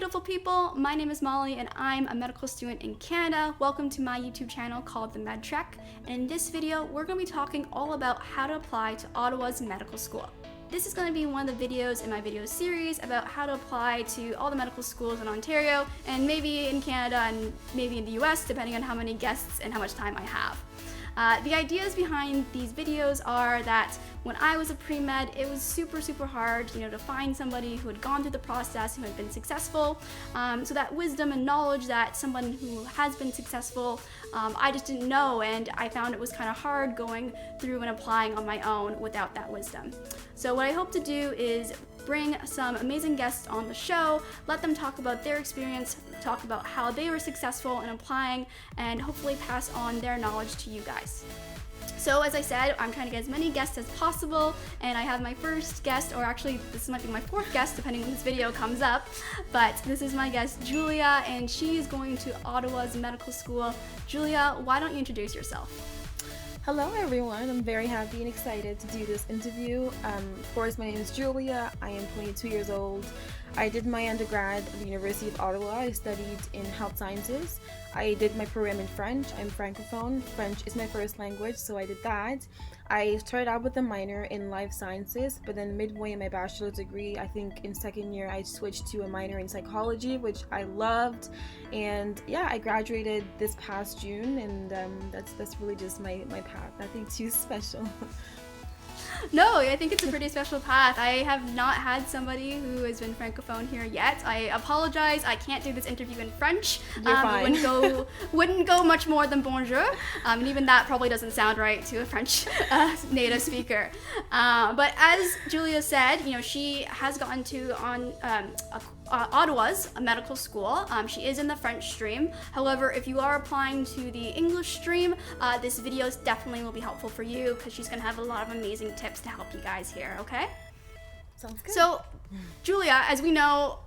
beautiful people, my name is Molly and I'm a medical student in Canada. Welcome to my YouTube channel called The Med Trek, and in this video we're going to be talking all about how to apply to Ottawa's medical school. This is going to be one of the videos in my video series about how to apply to all the medical schools in Ontario and maybe in Canada and maybe in the US, depending on how many guests and how much time I have. The ideas behind these videos are that when I was a pre-med, it was super hard, to find somebody who had gone through the process, who had been successful. So that wisdom and knowledge that someone who has been successful, I just didn't know, and I found it was kind of hard going through and applying on my own without that wisdom. So what I hope to do is bring some amazing guests on the show, let them talk about their experience, talk about how they were successful in applying, and hopefully pass on their knowledge to you guys. So as I said, I'm trying to get as many guests as possible, and I have my first guest, or actually this might be my fourth guest depending when this video comes up, but this is my guest Julia, and she is going to Ottawa's medical school. Julia, why don't you introduce yourself? Hello everyone, I'm very happy and excited to do this interview. Of course, my name is Julia, I am 22 years old. I did my undergrad at the University of Ottawa. I studied in health sciences. I did my program in French. I'm Francophone. French is my first language, so I did that. I started out with a minor in life sciences, but then midway in my bachelor's degree, I think in second year, I switched to a minor in psychology, which I loved. And yeah, I graduated this past June, and that's really just my path. Nothing too special. No, I think it's a pretty special path. I have not had somebody who has been Francophone here yet. I apologize, I can't do this interview in French. You're fine. Wouldn't go much more than bonjour, and even that probably doesn't sound right to a French native speaker. But as Julia said, she has gotten to Ottawa's medical school. She is in the French stream. However, if you are applying to the English stream, this video definitely will be helpful for you because she's going to have a lot of amazing tips to help you guys here, okay? Sounds good. So, Julia, as we know,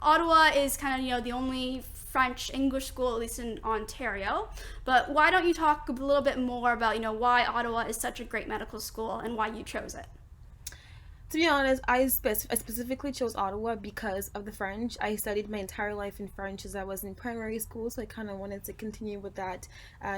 Ottawa is kind of, the only French English school, at least in Ontario. But why don't you talk a little bit more about, why Ottawa is such a great medical school and why you chose it? To be honest, I specifically chose Ottawa because of the French. I studied my entire life in French as I was in primary school, so I kind of wanted to continue with that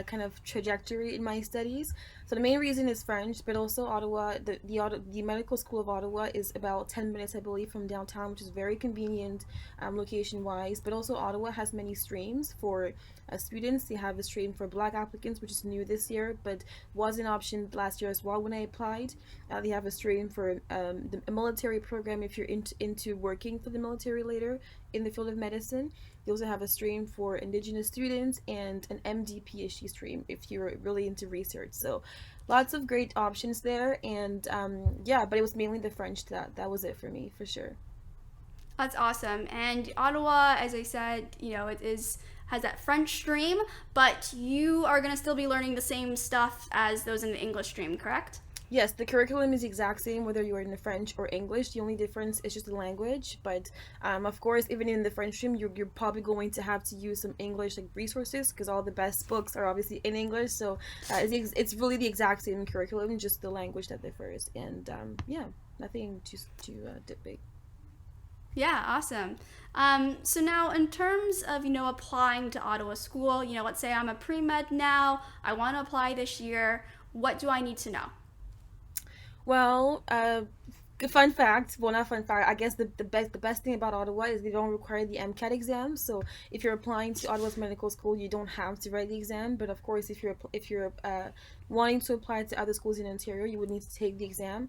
kind of trajectory in my studies. So the main reason is French, but also Ottawa, the medical school of Ottawa is about 10 minutes, I believe, from downtown, which is very convenient location-wise. But also Ottawa has many streams for students. They have a stream for Black applicants, which is new this year, but was an option last year as well when I applied. They have a stream for the military program if you're into working for the military later in the field of medicine. They also have a stream for Indigenous students and an MD PhD stream if you're really into research. So lots of great options there, and yeah, but it was mainly the French that was it for me, for sure. That's awesome. And Ottawa, as I said, has that French stream, but you are going to still be learning the same stuff as those in the English stream, correct? Yes, the curriculum is the exact same whether you're in the French or English. The only difference is just the language. But of course, even in the French stream, you're probably going to have to use some English resources because all the best books are obviously in English. So it's really the exact same curriculum, just the language that differs. And yeah, nothing too big. Yeah, awesome. So now in terms of, applying to Ottawa school, let's say I'm a pre-med now, I want to apply this year. What do I need to know? Well, fun fact, well, not fun fact, I guess the best thing about Ottawa is they don't require the MCAT exam. So if you're applying to Ottawa's medical school, you don't have to write the exam. But of course, if you're wanting to apply to other schools in Ontario, you would need to take the exam.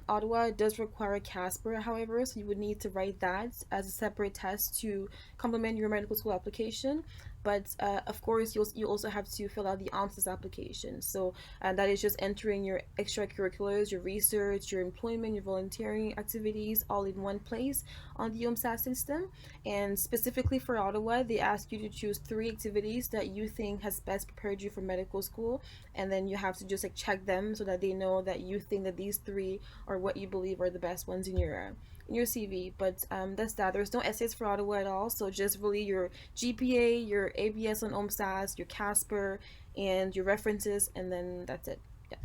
Ottawa does require a CASPer, however, so you would need to write that as a separate test to complement your medical school application. But of course, you also have to fill out the OMSAS application. So that is just entering your extracurriculars, your research, your employment, your volunteering activities all in one place on the OMSAS system. And specifically for Ottawa, they ask you to choose 3 activities that you think has best prepared you for medical school. And then you have to just check them so that they know that you think that these 3 are what you believe are the best ones in your CV. But that's that. There's no essays for Ottawa at all, so just really your GPA, your ABS on OMSAS, your CASPer, and your references, and then that's it. Yeah.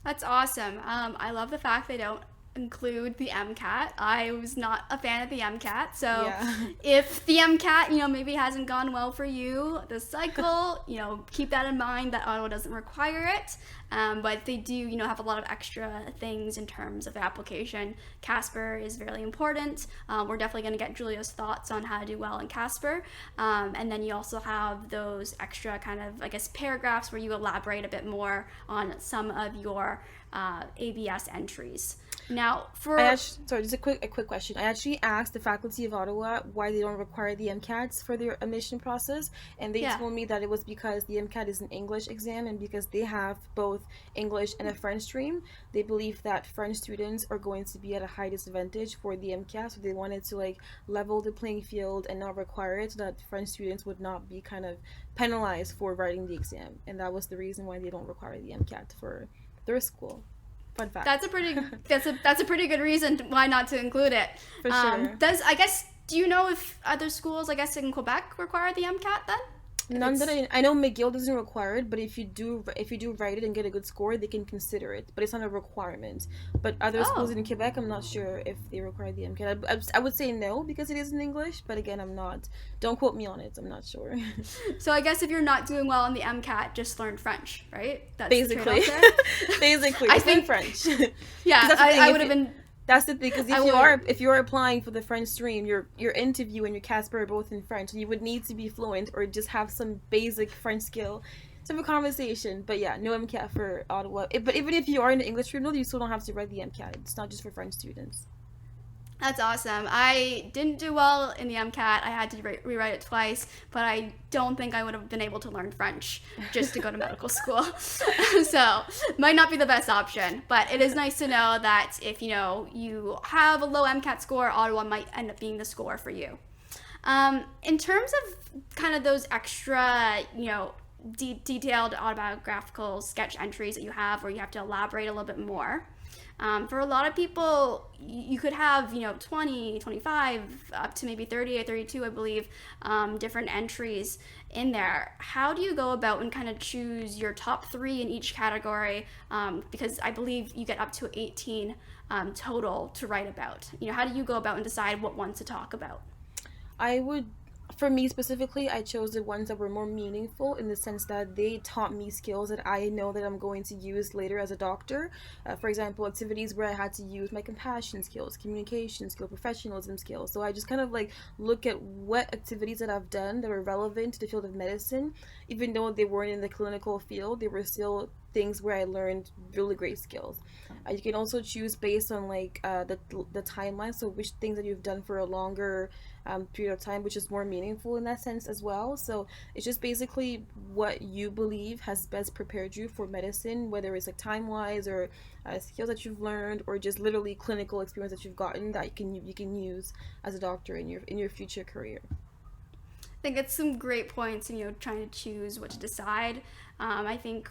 That's awesome. I love the fact they don't include the MCAT. I was not a fan of the MCAT, so Yeah. if the MCAT, maybe hasn't gone well for you this cycle, keep that in mind that Ottawa doesn't require it, but they do, have a lot of extra things in terms of the application. CASPer is really important. We're definitely going to get Julia's thoughts on how to do well in CASPer, and then you also have those extra kind of, I guess, paragraphs where you elaborate a bit more on some of your ABS entries. Now, sorry, just a quick question. I actually asked the faculty of Ottawa why they don't require the MCATs for their admission process, and they told me that it was because the MCAT is an English exam, and because they have both English and a French stream, they believe that French students are going to be at a high disadvantage for the MCAT, so they wanted to level the playing field and not require it, so that French students would not be kind of penalized for writing the exam, and that was the reason why they don't require the MCAT for their school. Fun fact. That's a pretty good reason why not to include it. For sure. Do you know if other schools, I guess in Quebec, require the MCAT then? None that I know. McGill doesn't require it, but if you do write it and get a good score, they can consider it. But it's not a requirement. But other schools in Quebec, I'm not sure if they require the MCAT. I would say no because it is in English. But again, I'm not. Don't quote me on it. I'm not sure. So I guess if you're not doing well in the MCAT, just learn French, right? That's basically. Basically, I think French. Yeah, I would have been. That's the thing, because if you're applying for the French stream, your interview and your CASPer are both in French, and you would need to be fluent or just have some basic French skill to have a conversation. But yeah, no MCAT for Ottawa. But even if you are in the English stream, you still don't have to write the MCAT. It's not just for French students. That's awesome. I didn't do well in the MCAT. I had to rewrite it twice, but I don't think I would have been able to learn French just to go to medical school. So, might not be the best option, but it is nice to know that if, you have a low MCAT score, Ottawa might end up being the score for you. In terms of kind of those extra, detailed autobiographical sketch entries that you have where you have to elaborate a little bit more, for a lot of people, you could have, 20, 25, up to maybe 30 or 32, I believe, different entries in there. How do you go about and kind of choose your top 3 in each category? Because I believe you get up to 18 total to write about. How do you go about and decide what ones to talk about? For me specifically, I chose the ones that were more meaningful in the sense that they taught me skills that I know that I'm going to use later as a doctor. For example, activities where I had to use my compassion skills, communication skills, professionalism skills. So I just kind of look at what activities that I've done that were relevant to the field of medicine. Even though they weren't in the clinical field, they were still things where I learned really great skills. You can also choose based on the timeline, so which things that you've done for a longer period of time, which is more meaningful in that sense as well. So it's just basically what you believe has best prepared you for medicine, whether it's time-wise or skills that you've learned, or just literally clinical experience that you've gotten that you can use as a doctor in your future career. I think it's some great points in trying to choose what to decide. I think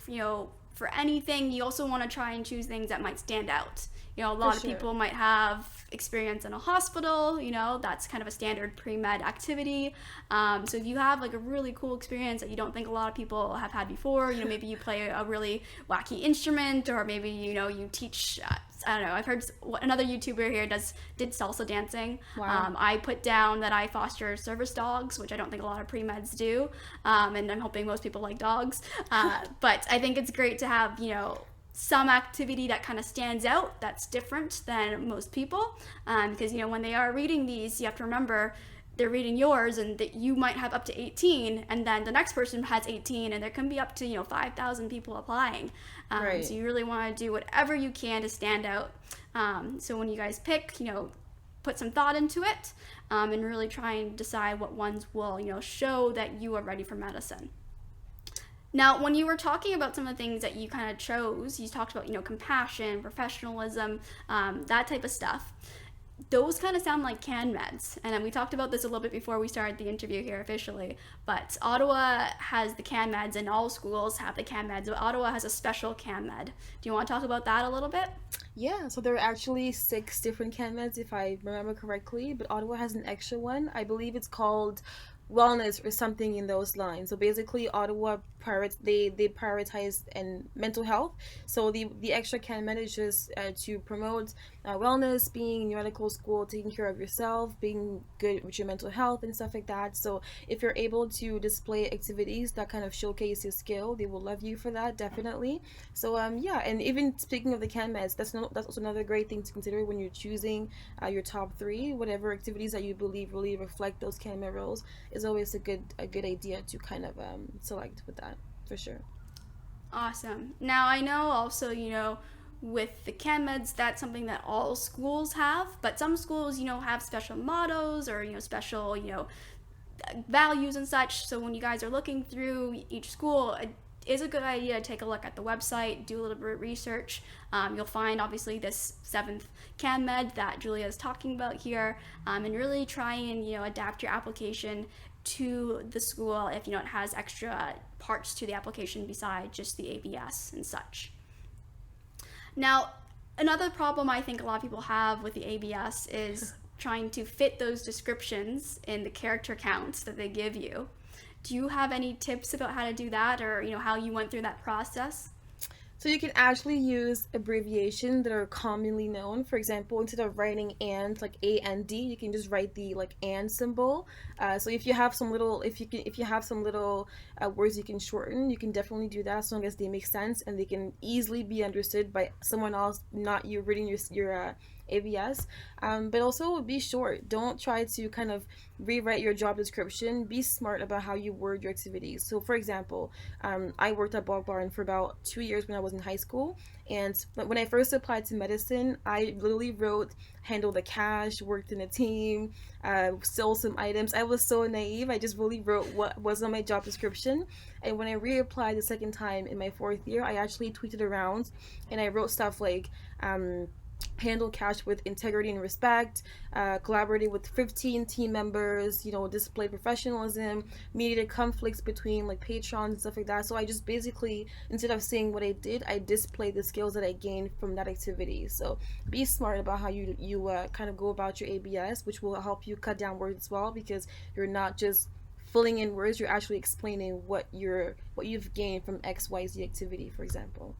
for anything, you also want to try and choose things that might stand out. A lot of people might have experience in a hospital, that's kind of a standard pre-med activity. So if you have a really cool experience that you don't think a lot of people have had before, maybe you play a really wacky instrument, or maybe, you teach, I don't know, I've heard another YouTuber here did salsa dancing. Wow. I put down that I foster service dogs, which I don't think a lot of pre-meds do. And I'm hoping most people like dogs. But I think it's great to have, some activity that kind of stands out, that's different than most people, because when they are reading these, you have to remember they're reading yours, and that you might have up to 18, and then the next person has 18, and there can be up to 5,000 people applying. Right. So you really want to do whatever you can to stand out. So when you guys pick, put some thought into it, and really try and decide what ones will show that you are ready for medicine. Now, when you were talking about some of the things that you kind of chose, you talked about, compassion, professionalism, that type of stuff. Those kind of sound like CanMEDs. And then we talked about this a little bit before we started the interview here officially. But Ottawa has the CanMEDs, and all schools have the CanMEDs. But Ottawa has a special CanMED. Do you want to talk about that a little bit? Yeah, so there are actually 6 different CanMEDs, if I remember correctly. But Ottawa has an extra one. I believe it's called wellness or something in those lines. So basically, Ottawa prioritize and mental health. So the extra CanMed is just to promote wellness, being in medical school, taking care of yourself, being good with your mental health and stuff like that. So if you're able to display activities that kind of showcase your skill, they will love you for that, definitely. So yeah, and even speaking of the CanMeds, that's also another great thing to consider when you're choosing your top three. Whatever activities that you believe really reflect those CanMed roles is always a good idea to kind of select with that, for sure. Awesome. Now I know also, with the CanMEDs, that's something that all schools have, but some schools, have special mottos or, special, values and such. So when you guys are looking through each school, it is a good idea to take a look at the website, do a little bit of research. You'll find obviously this seventh CanMed that Julia is talking about here, and really try and adapt your application to the school if it has extra parts to the application besides just the ABS and such. Now, another problem I think a lot of people have with the ABS is trying to fit those descriptions in the character counts that they give you. Do you have any tips about how to do that, or how you went through that process? So you can actually use abbreviations that are commonly known. For example, instead of writing and like AND, you can just write the like and symbol. So if you have some little, if you have some little words you can shorten, you can definitely do that as long as they make sense and they can easily be understood by someone else, not you reading your ABS. But also be short. Don't try to kind of rewrite your job description. Be smart about how you word your activities. So, for example, I worked at Bog Barn for about 2 years when I was in high school. And when I first applied to medicine, I literally wrote handle the cash, worked in a team, sold some items. I was so naive. I just really wrote what was on my job description. And when I reapplied the second time in my fourth year, I actually tweaked it around and I wrote stuff like, handle cash with integrity and respect, collaborated with 15 team members, display professionalism, mediated conflicts between like patrons and stuff like that. So I just basically, instead of saying what I did, I displayed the skills that I gained from that activity. So be smart about how you kind of go about your ABS, which will help you cut down words as well, because you're not just filling in words, you're actually explaining what you've gained from XYZ activity, for example.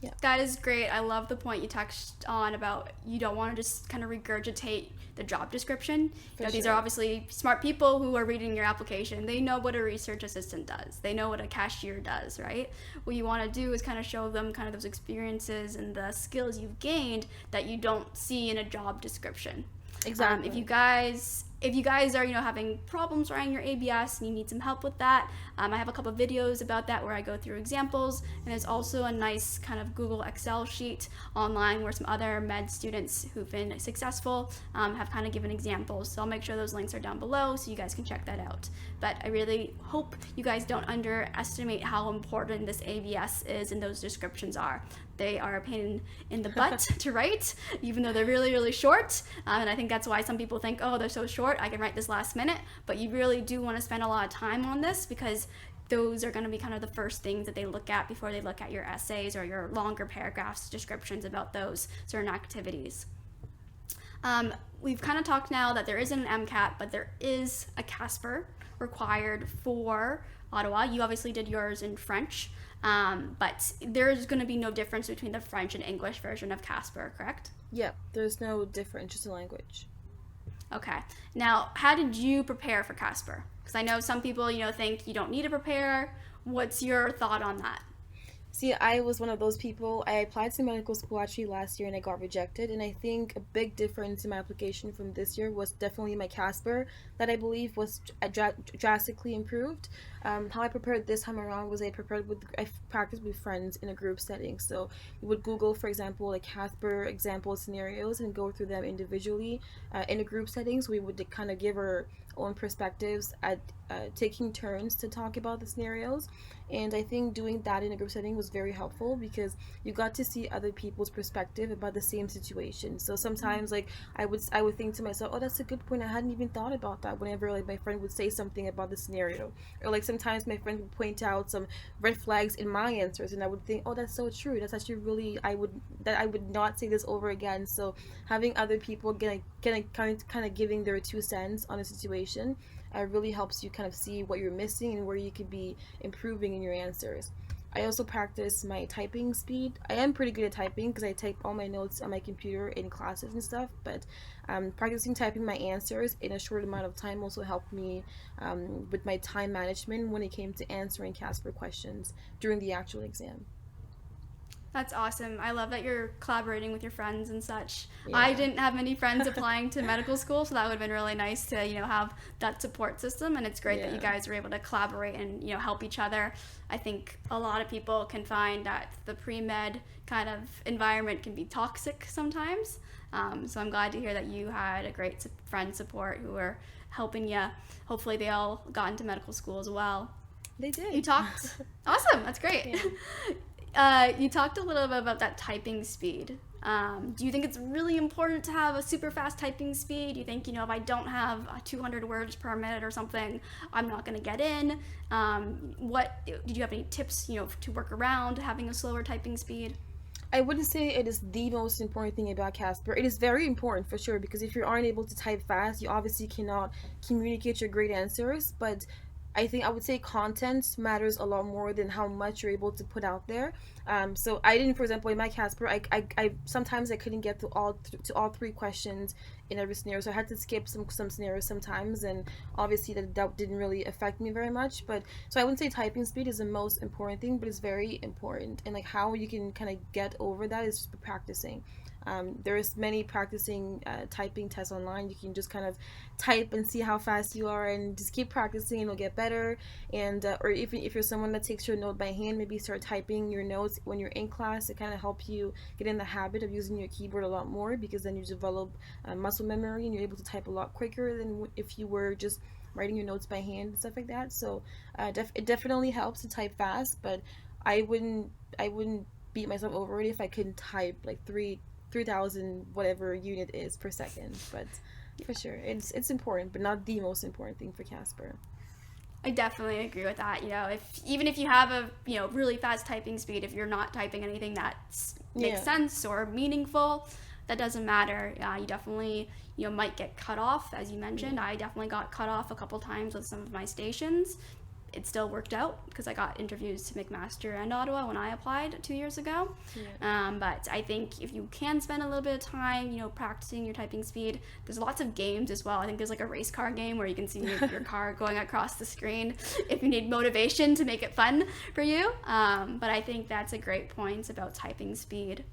Yeah. That is great. I love the point you touched on about you don't want to just kind of regurgitate the job description. These are obviously smart people who are reading your application. They know what a research assistant does. They know what a cashier does, right? What you want to do is kind of show them kind of those experiences and the skills you've gained that you don't see in a job description. Exactly. If you guys are having problems writing your ABS and you need some help with that, I have a couple of videos about that where I go through examples, and there's also a nice kind of Google Excel sheet online where some other med students who've been successful have kind of given examples. So I'll make sure those links are down below so you guys can check that out. But I really hope you guys don't underestimate how important this ABS is and those descriptions are. They are a pain in the butt to write, even though they're really, really short. And I think that's why some people think, oh, they're so short, I can write this last minute. But you really do want to spend a lot of time on this, because those are going to be kind of the first things that they look at before they look at your essays or your longer paragraphs, descriptions about those certain activities. We've kind of talked now that there isn't an MCAT, but there is a CASPer required for Ottawa. You obviously did yours in French. But there's going to be no difference between the French and English version of CASPer, correct? Yep, there's no difference, just a language. Okay. Now, how did you prepare for CASPer? Because I know some people, think you don't need to prepare. What's your thought on that? See, I was one of those people. I applied to medical school actually last year and I got rejected. And I think a big difference in my application from this year was definitely my CASPer, that I believe was drastically improved. How I prepared this time around was I practiced with friends in a group setting. So we would Google, for example, like CASPer example scenarios and go through them individually in a group setting. So we would kind of give our own perspectives at taking turns to talk about the scenarios. And I think doing that in a group setting was very helpful because you got to see other people's perspective about the same situation. So sometimes like I would think to myself, oh, that's a good point, I hadn't even thought about that, whenever like my friend would say something about the scenario. Or like sometimes my friend would point out some red flags in my answers and I would think, oh, that's so true, that's actually really, I would not say this over again. So having other people kind of giving their 2 cents on a situation really helps you kind of see what you're missing and where you could be improving in your answers. I also practice my typing speed. I am pretty good at typing because I type all my notes on my computer in classes and stuff, but practicing typing my answers in a short amount of time also helped me with my time management when it came to answering CASPer questions during the actual exam. That's awesome. I love that you're collaborating with your friends and such. Yeah. I didn't have many friends applying to medical school, so that would have been really nice to, have that support system. And it's great that you guys were able to collaborate and, help each other. I think a lot of people can find that the pre-med kind of environment can be toxic sometimes. So I'm glad to hear that you had a great friend support who were helping you. Hopefully they all got into medical school as well. They did. You talked. Awesome. That's great. Yeah. You talked a little bit about that typing speed. Do you think it's really important to have a super fast typing speed? Do you think, if I don't have 200 words per minute or something, I'm not going to get in? What did you have any tips, to work around having a slower typing speed? I wouldn't say it is the most important thing about CASPer. It is very important for sure, because if you aren't able to type fast, you obviously cannot communicate your great answers. But I would say content matters a lot more than how much you're able to put out there. So I didn't, for example, in my CASPer, I sometimes I couldn't get to all three questions in every scenario, so I had to skip some scenarios sometimes, and obviously that didn't really affect me very much. But so I wouldn't say typing speed is the most important thing, but it's very important, and like how you can kind of get over that is just practicing. There's many practicing typing tests online. You can just kind of type and see how fast you are, and just keep practicing, and it'll get better. And or if you're someone that takes your note by hand, maybe start typing your notes when you're in class. It kind of helps you get in the habit of using your keyboard a lot more, because then you develop muscle memory and you're able to type a lot quicker than if you were just writing your notes by hand and stuff like that. So it definitely helps to type fast, but I wouldn't beat myself over it if I couldn't type like 3,000 whatever unit is per second. But for sure, it's important, but not the most important thing for CASPer. I definitely agree with that. Even if you have a really fast typing speed, if you're not typing anything that makes sense or meaningful, that doesn't matter. You definitely might get cut off, as you mentioned. I definitely got cut off a couple times with some of my stations. It still worked out because I got interviews to McMaster and Ottawa when I applied 2 years ago. But I think if you can spend a little bit of time, practicing your typing speed, there's lots of games as well. I think there's like a race car game where you can see your car going across the screen if you need motivation to make it fun for you. But I think that's a great point about typing speed.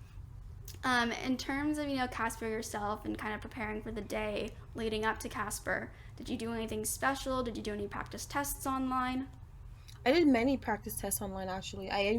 In terms of, CASPer yourself and kind of preparing for the day leading up to CASPer, did you do anything special? Did you do any practice tests online? I did many practice tests online, actually. I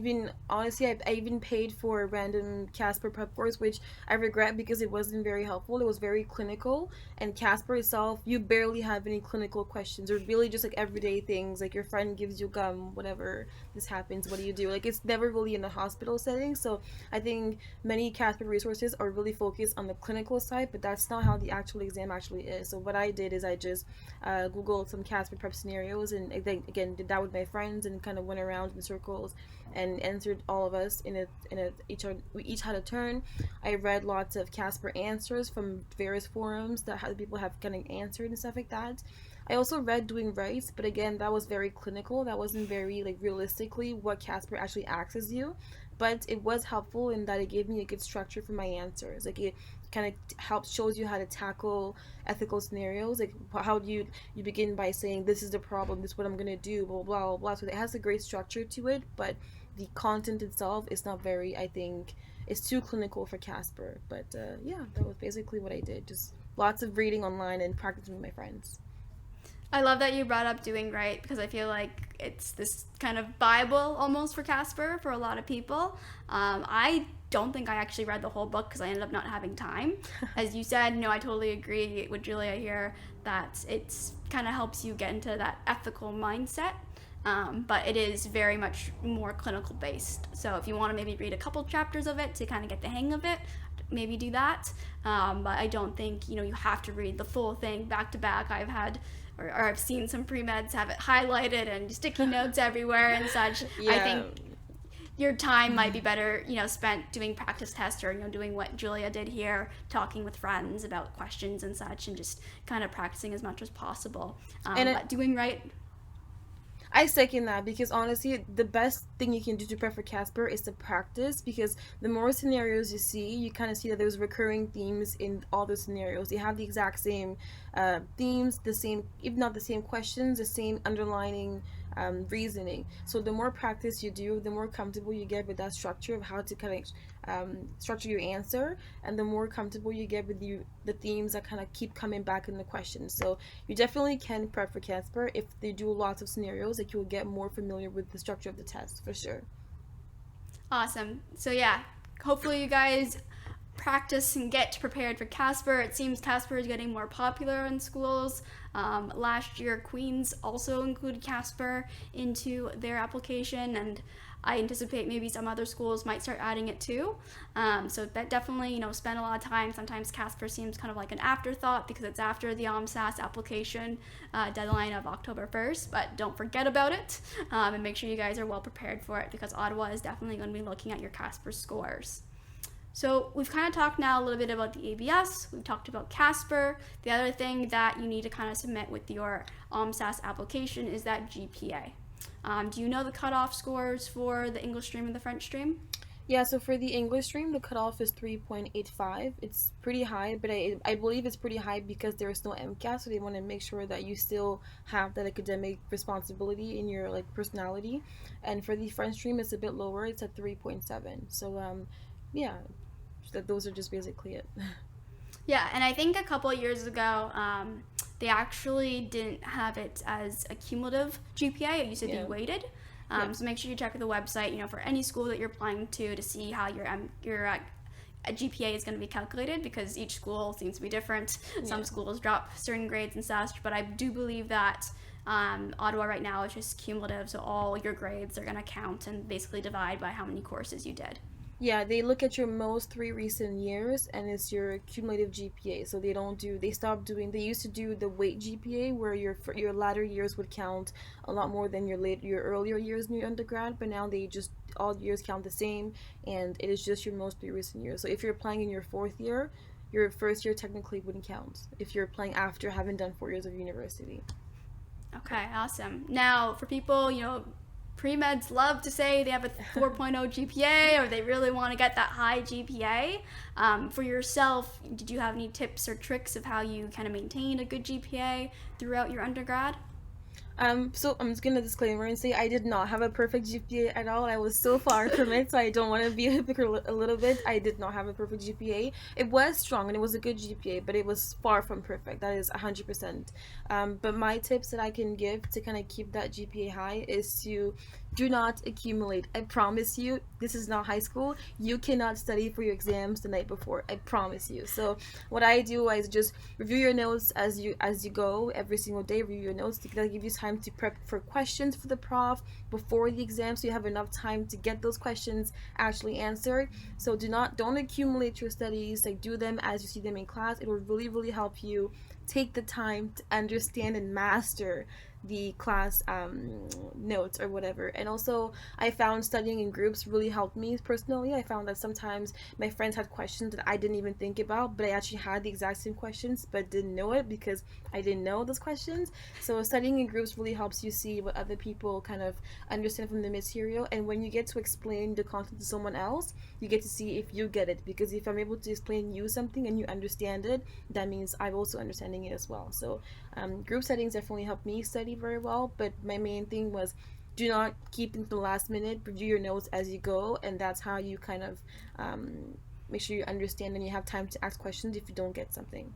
even paid for random CASPer prep course, which I regret because it wasn't very helpful. It was very clinical, and CASPer itself, you barely have any clinical questions, or really just like everyday things, like your friend gives you gum, whatever, this happens, what do you do? Like, it's never really in the hospital setting. So I think many CASPer resources are really focused on the clinical side, but that's not how the actual exam actually is. So what I did is I just Googled some CASPer prep scenarios, and again did that with my friends, and kind of went around in circles and answered all of us we each had a turn. I read lots of CASPer answers from various forums that people have kind of answered and stuff like that. I also read Doing Right, but again, that was very clinical. That wasn't very like realistically what CASPer actually asks you, but it was helpful in that it gave me a good structure for my answers. Like, it kind of shows you how to tackle ethical scenarios. Like, how do you begin by saying, this is the problem, this is what I'm gonna do, blah blah blah blah. So it has a great structure to it, but the content itself is not very, I think it's too clinical for CASPer. But yeah, that was basically what I did. Just lots of reading online and practicing with my friends. I love that you brought up Doing Right, because I feel like it's this kind of Bible almost for CASPer for a lot of people. I don't think I actually read the whole book because I ended up not having time. As you said, I totally agree with Julia here that it's kind of helps you get into that ethical mindset. But it is very much more clinical based. So if you want to maybe read a couple chapters of it to kind of get the hang of it, maybe do that. But I don't think, you have to read the full thing back to back. Or I've seen some pre-meds have it highlighted and sticky notes everywhere and such. Yeah. I think your time might be better, spent doing practice tests or, doing what Julia did here, talking with friends about questions and such, and just kind of practicing as much as possible. But doing right. I second that, because honestly, the best thing you can do to prep for CASPer is to practice, because the more scenarios you see, you kind of see that there's recurring themes in all the scenarios. They have the exact same themes, the same, if not the same questions, the same underlining reasoning. So the more practice you do, the more comfortable you get with that structure of how to kind of structure your answer, and the more comfortable you get with the themes that kind of keep coming back in the questions. So you definitely can prep for CASPer if they do lots of scenarios, that you'll get more familiar with the structure of the test, for sure. Awesome. So yeah, hopefully you guys practice and get prepared for CASPer. It seems CASPer is getting more popular in schools. Last year, Queens also included CASPer into their application, and I anticipate maybe some other schools might start adding it too. So that definitely, spend a lot of time. Sometimes CASPer seems kind of like an afterthought because it's after the OMSAS application deadline of October 1st, but don't forget about it, and make sure you guys are well prepared for it, because Ottawa is definitely going to be looking at your CASPer scores. So we've kind of talked now a little bit about the ABS, we've talked about CASPer. The other thing that you need to kind of submit with your OMSAS application is that GPA. Do you know the cutoff scores for the English stream and the French stream? Yeah, so for the English stream, the cutoff is 3.85. It's pretty high, but I believe it's pretty high because there's no MCAT, so they want to make sure that you still have that academic responsibility in your personality. And for the French stream, it's a bit lower. It's at 3.7. So yeah, those are just basically it. Yeah, and I think a couple of years ago, they actually didn't have it as a cumulative GPA. It used to be weighted. So make sure you check the website, for any school that you're applying to see how your GPA is going to be calculated, because each school seems to be different. Some schools drop certain grades and such, but I do believe that Ottawa right now is just cumulative, so all your grades are going to count and basically divide by how many courses you did. Yeah, they look at your most 3 recent years, and it's your cumulative GPA. So they stopped doing, they used to do the weight GPA, where your latter years would count a lot more than your earlier years in your undergrad, but now they just, all years count the same, and it is just your most 3 recent years. So if you're applying in your 4th year, your first year technically wouldn't count if you're applying after having done 4 years of university. Okay, awesome. Now, for people, premeds love to say they have a 4.0 GPA, or they really want to get that high GPA. For yourself, did you have any tips or tricks of how you kind of maintain a good GPA throughout your undergrad? So I'm just gonna disclaimer and say I did not have a perfect GPA at all. I was so far from it, so I don't want to be a hypocrite a little bit. I did not have a perfect GPA. It was strong and it was a good GPA, but it was far from perfect. That is 100%. But my tips that I can give to kind of keep that GPA high is to do not accumulate. I promise you, this is not high school. You cannot study for your exams the night before. I promise you. So what I do is just review your notes as you go every single day. Review your notes. That'll give you time to prep for questions for the prof before the exam, so you have enough time to get those questions actually answered. So don't accumulate your studies. Do them as you see them in class. It will really, really help you take the time to understand and master the class notes or whatever. And also, I found studying in groups really helped me personally. I found that sometimes my friends had questions that I didn't even think about, but I actually had the exact same questions but didn't know it because I didn't know those questions. So studying in groups really helps you see what other people kind of understand from the material, and when you get to explain the content to someone else, you get to see if you get it, because if I'm able to explain you something and you understand it, that means I'm also understanding it as well. So group settings definitely helped me study very well, but my main thing was do not keep it to the last minute. Review your notes as you go, and that's how you kind of make sure you understand and you have time to ask questions if you don't get something.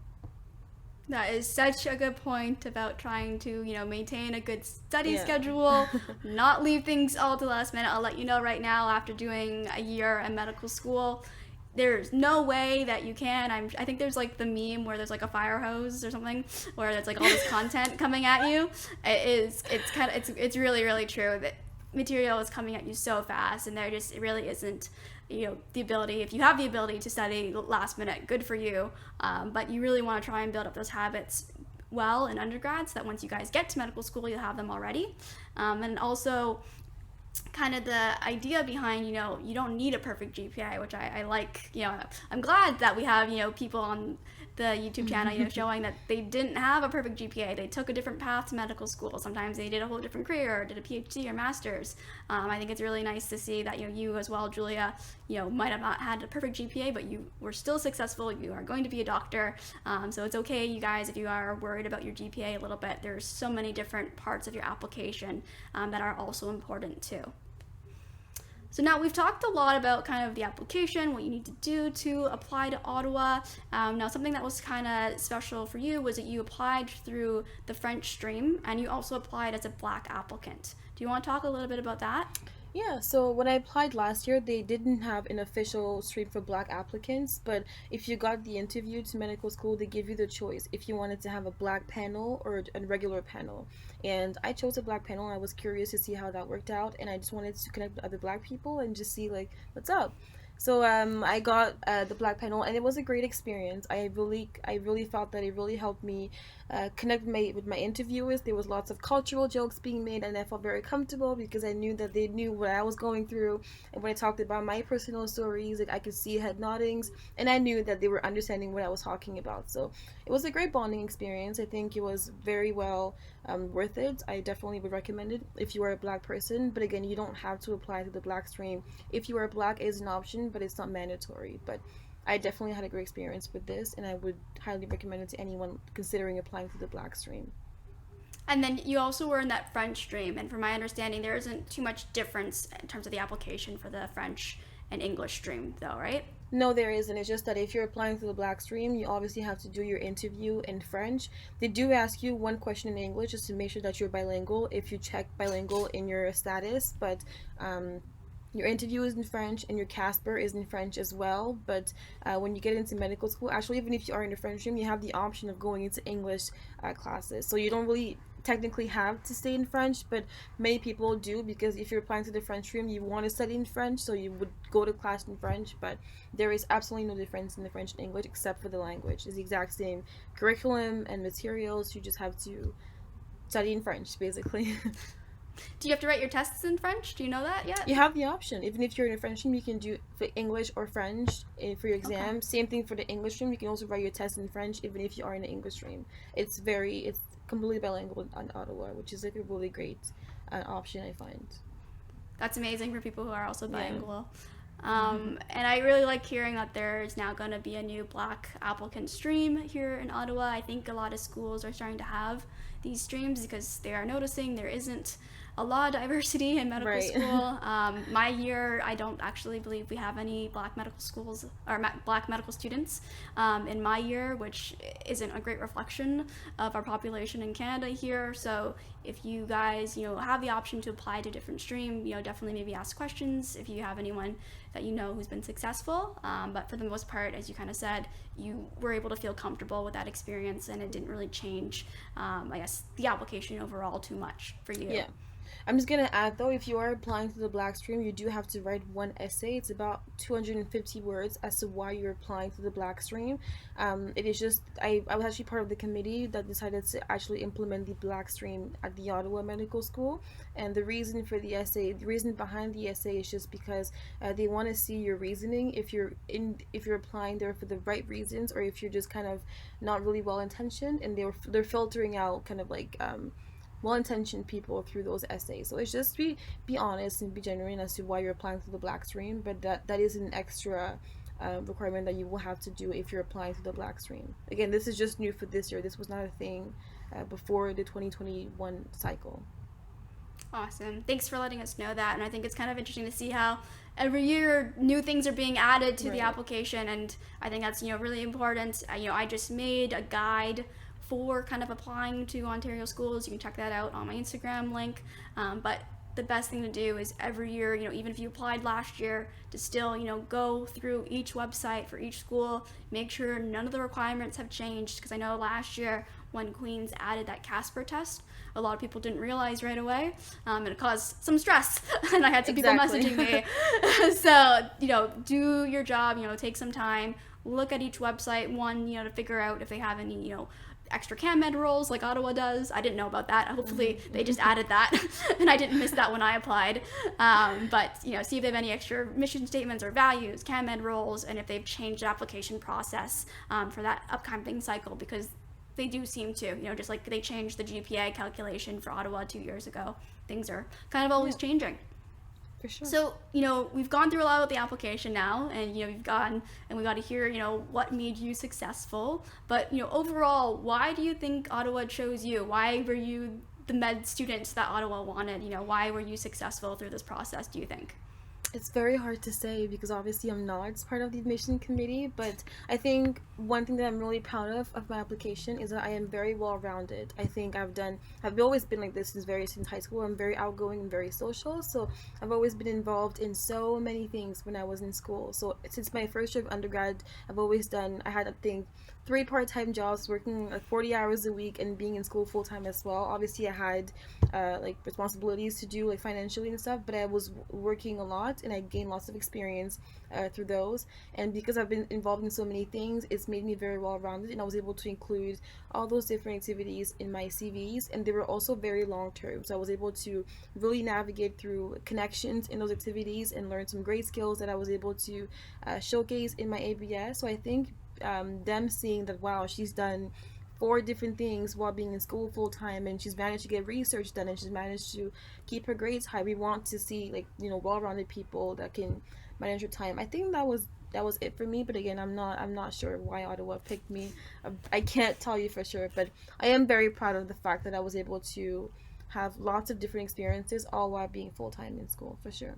That is such a good point about trying to, maintain a good study schedule, not leave things all to the last minute. I'll let you know right now, after doing a year in medical school, there's no way that you can. I think there's the meme where there's a fire hose or something, where there's all this content coming at you. It's really, really true that material is coming at you so fast, and it really isn't the ability. If you have the ability to study last minute, good for you, but you really want to try and build up those habits well in undergrad, so that once you guys get to medical school, you'll have them already. And also, kind of the idea behind, you don't need a perfect GPA, which I like. I'm glad that we have, people on the YouTube channel, showing that they didn't have a perfect GPA. They took a different path to medical school. Sometimes they did a whole different career, or did a PhD or master's. I think it's really nice to see that, you as well, Julia, might have not had a perfect GPA, but you were still successful. You are going to be a doctor. So it's okay, you guys, if you are worried about your GPA a little bit. There's so many different parts of your application that are also important too. So now we've talked a lot about kind of the application, what you need to do to apply to Ottawa. Now something that was kind of special for you was that you applied through the French stream, and you also applied as a Black applicant. Do you want to talk a little bit about that? Yeah, so when I applied last year, they didn't have an official stream for Black applicants, but if you got the interview to medical school, they give you the choice if you wanted to have a Black panel or a regular panel. And I chose a Black panel, and I was curious to see how that worked out, and I just wanted to connect with other Black people and just see, like, what's up. So I got the Black panel, and it was a great experience. I really felt that it really helped me connect with my interviewers. There was lots of cultural jokes being made, and I felt very comfortable because I knew that they knew what I was going through. And when I talked about my personal stories, like, I could see head noddings, and I knew that they were understanding what I was talking about. So it was a great bonding experience. I think it was very well worth it. I definitely would recommend it if you are a Black person. But again, you don't have to apply to the Black stream. If you are Black, it is an option, but it's not mandatory. But I definitely had a great experience with this, and I would highly recommend it to anyone considering applying to the Black stream. And then you also were in that French stream, and from my understanding, there isn't too much difference in terms of the application for the French and English stream, though, right? No, there isn't. It's just that if you're applying to the Black stream, you obviously have to do your interview in French. They do ask you one question in English just to make sure that you're bilingual if you check bilingual in your status, but your interview is in French, and your CASPer is in French as well. But when you get into medical school, actually, even if you are in the French stream, you have the option of going into English classes. So you don't really technically have to stay in French, but many people do, because if you're applying to the French stream, you want to study in French, so you would go to class in French. But there is absolutely no difference in the French and English except for the language. It's the exact same curriculum and materials. You just have to study in French, basically. Do you have to write your tests in French? Do you know that yet? You have the option. Even if you're in a French stream, you can do for English or French for your exam. Okay. Same thing for the English stream. You can also write your test in French, even if you are in the English stream. It's completely bilingual in Ottawa, which is like a really great option, I find. That's amazing for people who are also bilingual. Yeah. And I really like hearing that there's now going to be a new Black applicant stream here in Ottawa. I think a lot of schools are starting to have these streams because they are noticing there isn't a lot of diversity in medical school. My year, I don't actually believe we have any Black medical schools or Black medical students in my year, which isn't a great reflection of our population in Canada here. So if you guys, have the option to apply to a different stream, definitely maybe ask questions if you have anyone that who's been successful. But for the most part, as you kind of said, you were able to feel comfortable with that experience, and it didn't really change, I guess, the application overall too much for you. Yeah. I'm just going to add, though, if you are applying to the Black stream, you do have to write one essay. It's about 250 words as to why you're applying to the Black stream. It is just, I was actually part of the committee that decided to actually implement the Black stream at the Ottawa Medical School. And the reason behind the essay is just because they want to see your reasoning, if you're applying there for the right reasons, or if you're just kind of not really well-intentioned, and they're filtering out kind of like well-intentioned people through those essays. So it's just be honest and be genuine as to why you're applying to the Black stream, but that is an extra requirement that you will have to do if you're applying to the Black stream. Again, this is just new for this year. This was not a thing before the 2021 cycle. Awesome. Thanks for letting us know that. And I think it's kind of interesting to see how every year new things are being added to the application, and I think that's really important. I just made a guide for kind of applying to Ontario schools. You can check that out on my Instagram link. But the best thing to do is every year, even if you applied last year, to still, go through each website for each school, make sure none of the requirements have changed. Because I know last year when Queen's added that CASPer test, a lot of people didn't realize right away, and it caused some stress. And I had some people messaging me. So, do your job, take some time, look at each website, to figure out if they have any, extra CanMed roles like Ottawa does. I didn't know about that. Hopefully they just added that and I didn't miss that when I applied. But, see if they have any extra mission statements or values, CanMed roles, and if they've changed the application process for that upcoming cycle, because they do seem to, just like they changed the GPA calculation for Ottawa 2 years ago. Things are kind of always changing. For sure. So, we've gone through a lot of the application now, and, we've gone and we got to hear, what made you successful. But, overall, why do you think Ottawa chose you? Why were you the med student that Ottawa wanted? Why were you successful through this process, do you think? It's very hard to say because obviously I'm not part of the admission committee, but I think one thing that I'm really proud of my application is that I am very well rounded. I think I've always been like this since high school. I'm very outgoing and very social, so I've always been involved in so many things when I was in school. So since my first year of undergrad, I had I think 3 part-time jobs, working like 40 hours a week and being in school full-time as well. Obviously I had like responsibilities to do like financially and stuff, but I was working a lot and I gained lots of experience through those. And because I've been involved in so many things, it's made me very well-rounded, and I was able to include all those different activities in my CVs, and they were also very long-term, so I was able to really navigate through connections in those activities and learn some great skills that I was able to showcase in my ABS. So I think them seeing that, wow, she's done 4 different things while being in school full-time, and she's managed to get research done, and she's managed to keep her grades high. We want to see well-rounded people that can manage your time. I think that was it for me, but again, I'm not sure why Ottawa picked me. I can't tell you for sure, but I am very proud of the fact that I was able to have lots of different experiences all while being full-time in school, for sure.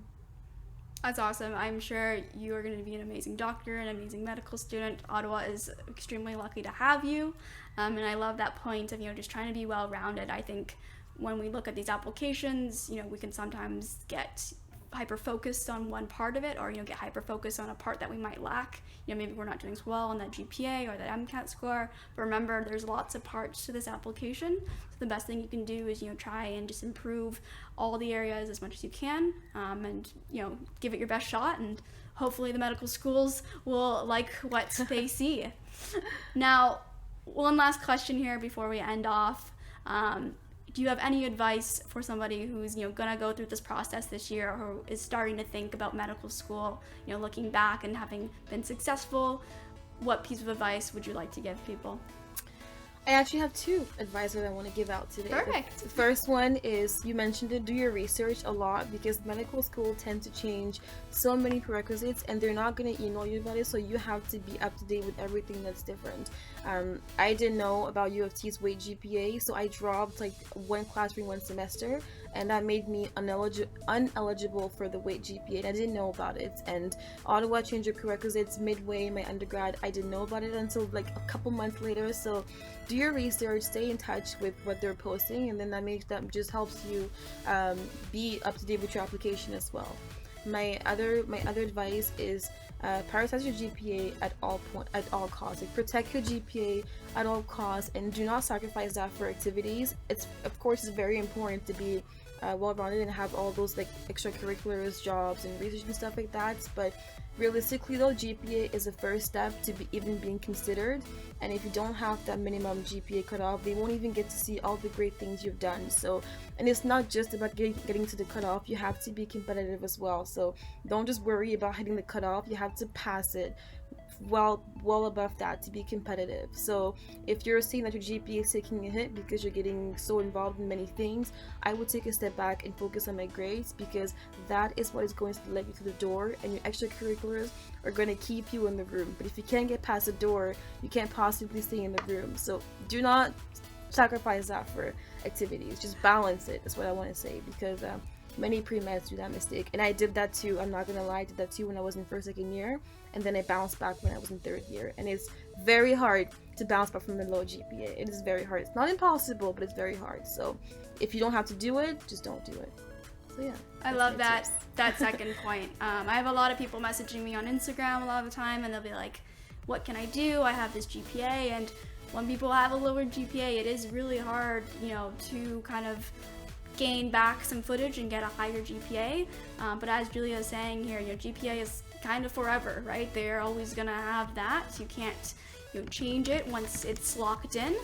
That's awesome. I'm sure you are going to be an amazing doctor, an amazing medical student. Ottawa is extremely lucky to have you. And I love that point of, just trying to be well-rounded. I think when we look at these applications, we can sometimes get hyper-focused on one part of it, or, get hyper-focused on a part that we might lack. Maybe we're not doing so well on that GPA or that MCAT score. But remember, there's lots of parts to this application. So the best thing you can do is, try and just improve all the areas as much as you can, and, give it your best shot, and hopefully the medical schools will like what they see. Now, one last question here before we end off. Do you have any advice for somebody who's, gonna go through this process this year, or is starting to think about medical school, looking back and having been successful? What piece of advice would you like to give people? I actually have 2 advice that I want to give out today. Perfect. The first one is, you mentioned it, do your research a lot, because medical school tends to change so many prerequisites and they're not going to email you about it, so you have to be up to date with everything that's different. I didn't know about U of T's weight GPA, so I dropped like 1 class during 1 semester, and that made me uneligible for the weight GPA, and I didn't know about it. And Ottawa changed their prerequisites midway in my undergrad. I didn't know about it until like a couple months later. So do your research, stay in touch with what they're posting, and then that just helps you be up to date with your application as well. My other advice is prioritize your GPA at all costs. Like, protect your GPA at all costs, and do not sacrifice that for activities. It's very important to be well-rounded and have all those like extracurriculars, jobs, and research and stuff like that. But realistically though, GPA is the first step to even being considered, and if you don't have that minimum GPA cutoff, they won't even get to see all the great things you've done. So, and it's not just about getting to the cutoff, you have to be competitive as well. So don't just worry about hitting the cutoff, you have to pass it well above that to be competitive. So if you're seeing that your GPA is taking a hit because you're getting so involved in many things, I would take a step back and focus on my grades, because that is what is going to let you through the door, and your extracurriculars are going to keep you in the room. But if you can't get past the door, you can't possibly stay in the room. So do not sacrifice that for activities, just balance it, is what I want to say, because many pre-meds do that mistake, and I did that too. I'm not gonna lie, I did that too when I was in 1st, 2nd year, and then I bounced back when I was in 3rd year, and it's very hard to bounce back from the low GPA. It is very hard. It's not impossible, but it's very hard. So if you don't have to do it, just don't do it. So yeah, I love that second point. I have a lot of people messaging me on Instagram a lot of the time, and they'll be like, what can I do? I have this GPA. And when people have a lower GPA, it is really hard, to kind of gain back some footage and get a higher GPA. But as Julia is saying here, GPA is kind of forever, right? They're always gonna have that. You can't change it once it's locked in.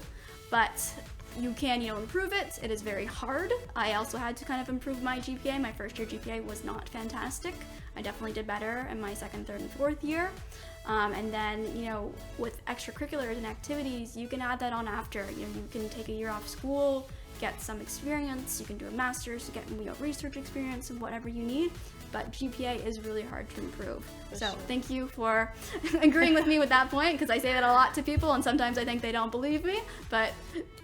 but you can, improve it. It is very hard. I also had to kind of improve my GPA. My first year GPA was not fantastic. I definitely did better in my second, third, and fourth year. And then, with extracurriculars and activities, you can add that on after. You can take a year off school, get some experience. You can do a master's to get research experience and whatever you need. But GPA is really hard to improve. Thank you for agreeing with me with that point, because I say that a lot to people and sometimes I think they don't believe me. But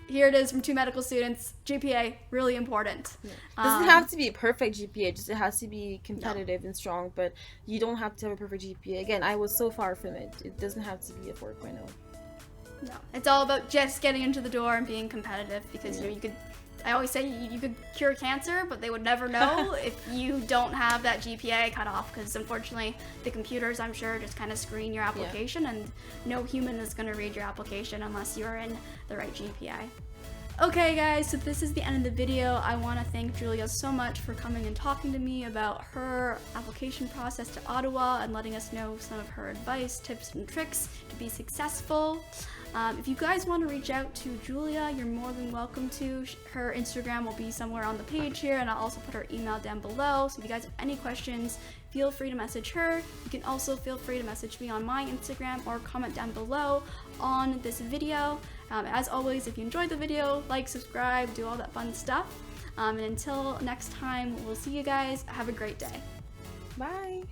here it is from 2 medical students. GPA, really important. Yeah. Doesn't have to be a perfect GPA, just it has to be competitive and strong, but you don't have to have a perfect GPA. Again, I was so far from it. It doesn't have to be a 4.0. No, it's all about just getting into the door and being competitive, because you could, I always say you could cure cancer, but they would never know if you don't have that GPA cut off, because unfortunately the computers, I'm sure, just kind of screen your application, and no human is going to read your application unless you're in the right GPA. Okay guys, so this is the end of the video. I want to thank Julia so much for coming and talking to me about her application process to Ottawa and letting us know some of her advice, tips, and tricks to be successful. If you guys want to reach out to Julia, you're more than welcome to. Her Instagram will be somewhere on the page here, and I'll also put her email down below. So if you guys have any questions, feel free to message her. You can also feel free to message me on my Instagram or comment down below on this video. As always, if you enjoyed the video, like, subscribe, do all that fun stuff. And until next time, we'll see you guys. Have a great day. Bye.